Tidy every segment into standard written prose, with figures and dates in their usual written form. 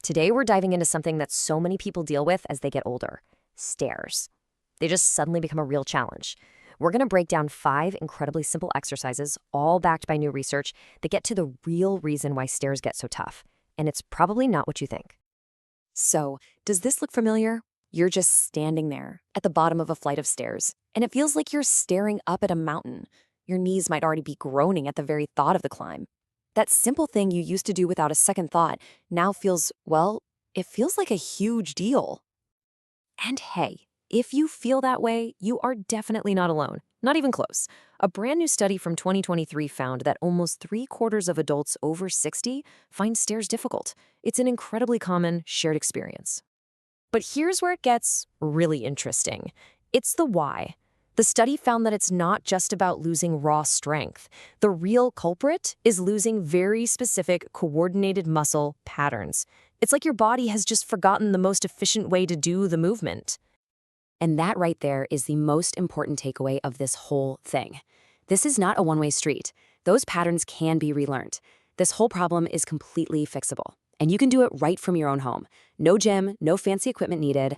Today, we're diving into something that so many people deal with as they get older: stairs. They just suddenly become a real challenge. We're going to break down 5 incredibly simple exercises, all backed by new research, that get to the real reason why stairs get so tough. And it's probably not what you think. So, does this look familiar? You're just standing there at the bottom of a flight of stairs, and it feels like you're staring up at a mountain. Your knees might already be groaning at the very thought of the climb. That simple thing you used to do without a second thought now feels, well, it feels like a huge deal. And hey, if you feel that way, you are definitely not alone. Not even close. A brand new study from 2023 found that almost 3/4 of adults over 60 find stairs difficult. It's an incredibly common shared experience. But here's where it gets really interesting. It's the why. The study found that it's not just about losing raw strength. The real culprit is losing very specific coordinated muscle patterns. It's like your body has just forgotten the most efficient way to do the movement. And that right there is the most important takeaway of this whole thing. This is not a one-way street. Those patterns can be relearned. This whole problem is completely fixable. And you can do it right from your own home. No gym, no fancy equipment needed.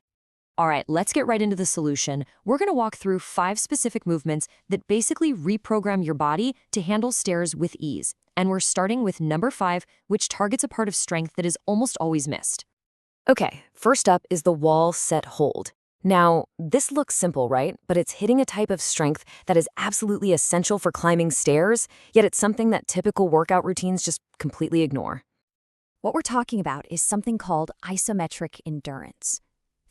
All right, let's get right into the solution. We're going to walk through 5 specific movements that basically reprogram your body to handle stairs with ease. And we're starting with number 5, which targets a part of strength that is almost always missed. Okay, first up is the wall set hold. Now, this looks simple, right? But it's hitting a type of strength that is absolutely essential for climbing stairs, yet it's something that typical workout routines just completely ignore. What we're talking about is something called isometric endurance.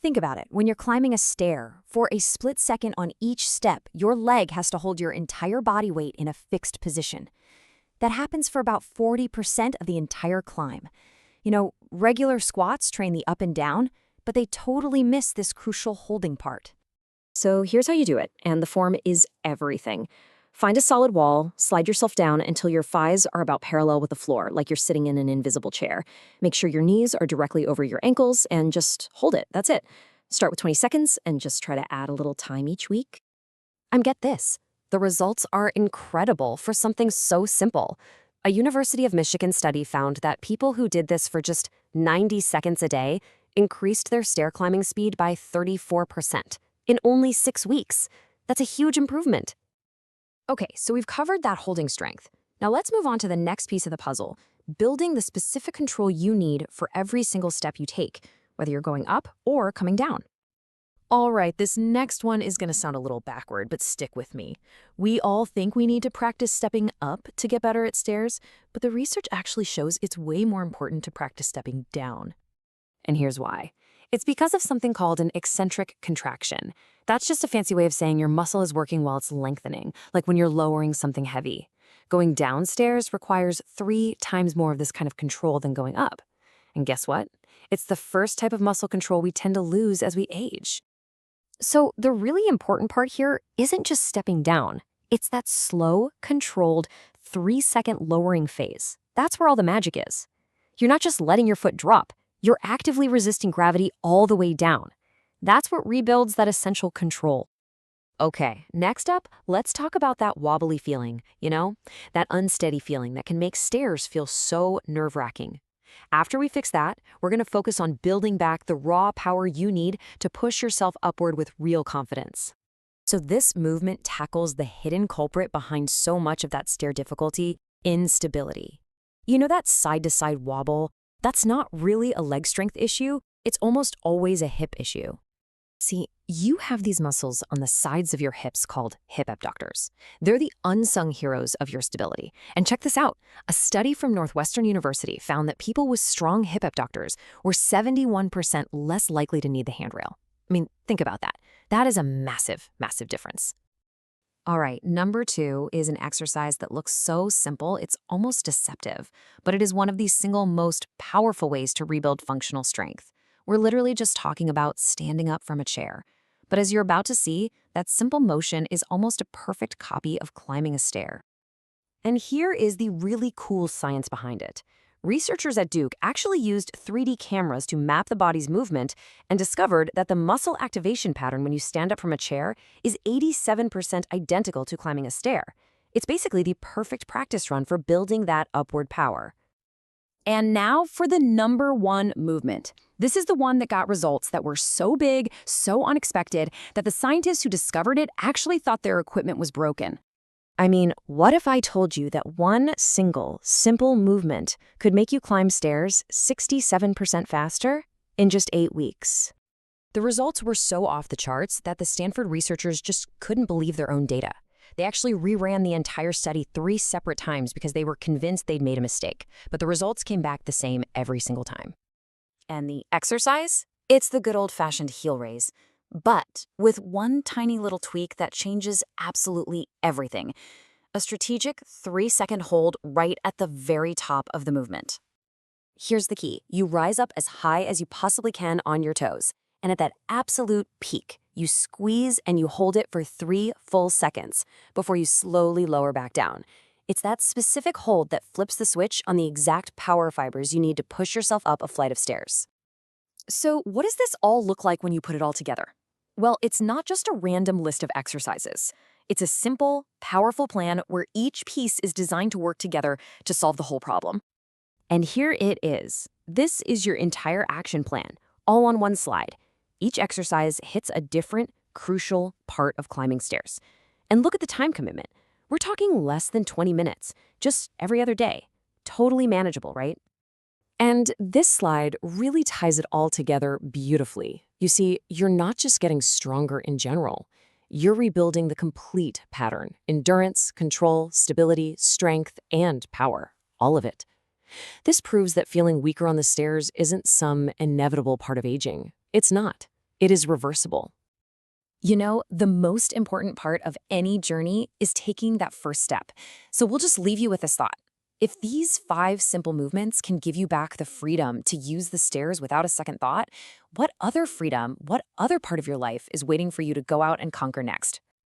Think about it. When you're climbing a stair, for a split second on each step, your leg has to hold your entire body weight in a fixed position. That happens for about 40% of the entire climb. Regular squats train the up and down, but they totally miss this crucial holding part. So here's how you do it, and the form is everything. Find a solid wall, slide yourself down until your thighs are about parallel with the floor, like you're sitting in an invisible chair. Make sure your knees are directly over your ankles and just hold it. That's it. Start with 20 seconds and just try to add a little time each week. And get this, the results are incredible for something so simple. A University of Michigan study found that people who did this for just 90 seconds a day increased their stair climbing speed by 34% in only 6 weeks. That's a huge improvement. Okay, so we've covered that holding strength. Now let's move on to the next piece of the puzzle, building the specific control you need for every single step you take, whether you're going up or coming down. All right, this next one is going to sound a little backward, but stick with me. We all think we need to practice stepping up to get better at stairs, but the research actually shows it's way more important to practice stepping down. And here's why. It's because of something called an eccentric contraction. That's just a fancy way of saying your muscle is working while it's lengthening, like when you're lowering something heavy. Going downstairs requires 3 times more of this kind of control than going up. And guess what? It's the first type of muscle control we tend to lose as we age. So the really important part here isn't just stepping down. It's that slow, controlled, 3-second lowering phase. That's where all the magic is. You're not just letting your foot drop. You're actively resisting gravity all the way down. That's what rebuilds that essential control. Okay, next up, let's talk about that wobbly feeling, that unsteady feeling that can make stairs feel so nerve-wracking. After we fix that, we're going to focus on building back the raw power you need to push yourself upward with real confidence. So this movement tackles the hidden culprit behind so much of that stair difficulty: instability. That side-to-side wobble? That's not really a leg strength issue. It's almost always a hip issue. See, you have these muscles on the sides of your hips called hip abductors. They're the unsung heroes of your stability. And check this out. A study from Northwestern University found that people with strong hip abductors were 71% less likely to need the handrail. I mean, think about that. That is a massive, massive difference. All right, number 2 is an exercise that looks so simple it's almost deceptive, but it is one of the single most powerful ways to rebuild functional strength. We're literally just talking about standing up from a chair. But as you're about to see, that simple motion is almost a perfect copy of climbing a stair. And here is the really cool science behind it. Researchers at Duke actually used 3D cameras to map the body's movement and discovered that the muscle activation pattern when you stand up from a chair is 87% identical to climbing a stair. It's basically the perfect practice run for building that upward power. And now for the #1 movement. This is the one that got results that were so big, so unexpected, that the scientists who discovered it actually thought their equipment was broken. I mean, what if I told you that one single, simple movement could make you climb stairs 67% faster in just 8 weeks? The results were so off the charts that the Stanford researchers just couldn't believe their own data. They actually reran the entire study 3 separate times because they were convinced they'd made a mistake, but the results came back the same every single time. And the exercise? It's the good old-fashioned heel raise, but with one tiny little tweak that changes absolutely everything. A strategic 3-second hold right at the very top of the movement. Here's the key. You rise up as high as you possibly can on your toes, and at that absolute peak, you squeeze and you hold it for 3 full seconds before you slowly lower back down. It's that specific hold that flips the switch on the exact power fibers you need to push yourself up a flight of stairs. So what does this all look like when you put it all together? Well, it's not just a random list of exercises. It's a simple, powerful plan where each piece is designed to work together to solve the whole problem. And here it is. This is your entire action plan, all on one slide. Each exercise hits a different, crucial part of climbing stairs. And look at the time commitment. We're talking less than 20 minutes, just every other day. Totally manageable, right? And this slide really ties it all together beautifully. You see, you're not just getting stronger in general. You're rebuilding the complete pattern: endurance, control, stability, strength, and power. All of it. This proves that feeling weaker on the stairs isn't some inevitable part of aging. It's not. It is reversible. You know, the most important part of any journey is taking that first step. So we'll just leave you with this thought. If these 5 simple movements can give you back the freedom to use the stairs without a second thought, what other freedom, what other part of your life is waiting for you to go out and conquer next?